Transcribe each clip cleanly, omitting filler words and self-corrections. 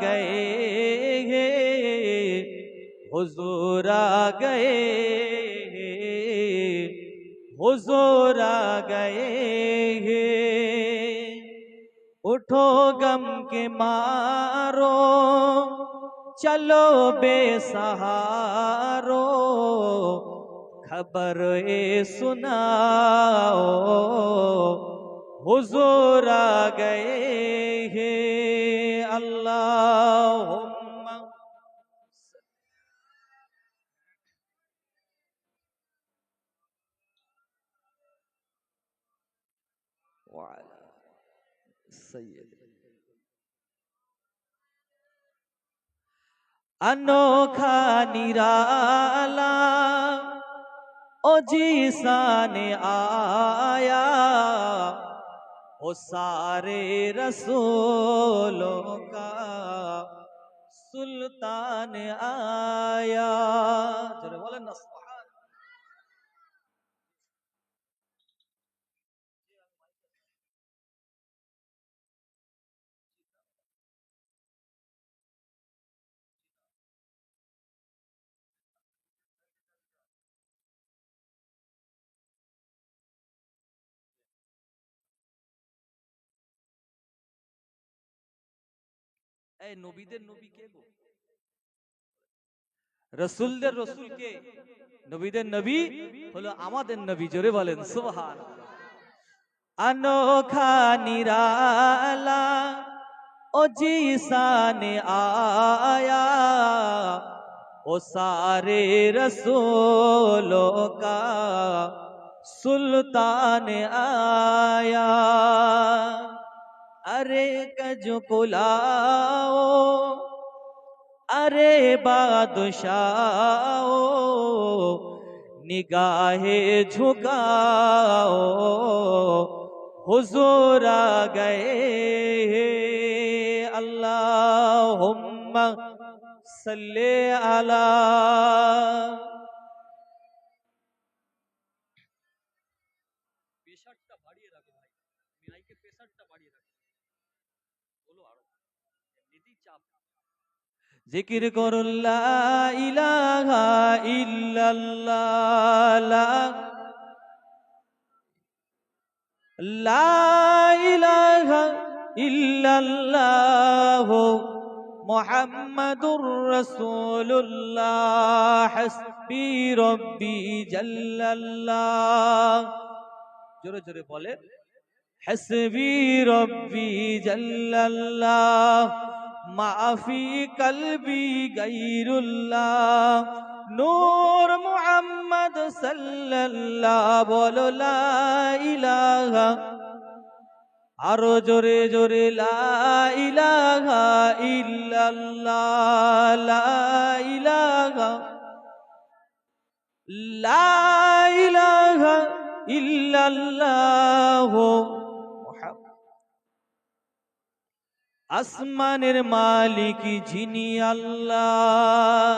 गए, हुजूर आ गए, हुजूर आ गए। उठो गम के मारो, चलो बेसहारो, खबर ए सुनाओ, हुजूर आ गए हैं। अल्लाहुम्मा वअला सय्यद। अनोखा निराला ओ जी साने आया, ओ सारे रसूलों का सुल्तान आया। जरा बोले ना सुभान। এই নবীদের নবী কে গো? রসুলদের রসুল কে? নবীদের নবী হলো আমাদের নবী। জোরে বলেন সুবহানাল্লাহ। अनोखा निराला ओ जी साने आया, ओ सारे रसूलों का सुल्तान आया। अरे कज कुलाओ, अरे बादशाओ, निगाहे झुकाओ, हुजूर आ गए। अल्लाहुम्मा सल्ले अला। प्रेशरটা বাড়িয়ে রাখো ভাই, মাইকে প্রেশারটা বাড়িয়ে রাখো। বলো আরো এমনিতেই চাপ। জিকির করুন লা ইলাহা ইল্লাল্লাহ, লা ইলাহা ইল্লাল্লাহ, মুহাম্মাদুর রাসূলুল্লাহ, হাসবি রব্বি জাল্লাল্লাহ। জোরে জোরে বলেন হাসবি রব্বি জাল্লাল্লাহ, মাফি কলবি গায়রুল্লাহ, নূর মুহাম্মদ সাল্লাল্লাহ। বলো লা ইলাহা, আরো জোরে জোরে লা ইলাহা ইল্লাল্লাহ, লা ইলাহা, লা ইলাহা ইল্লাল্লাহ। আসমানের মালিক যিনি আল্লাহ,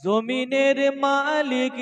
জমিনের মালিক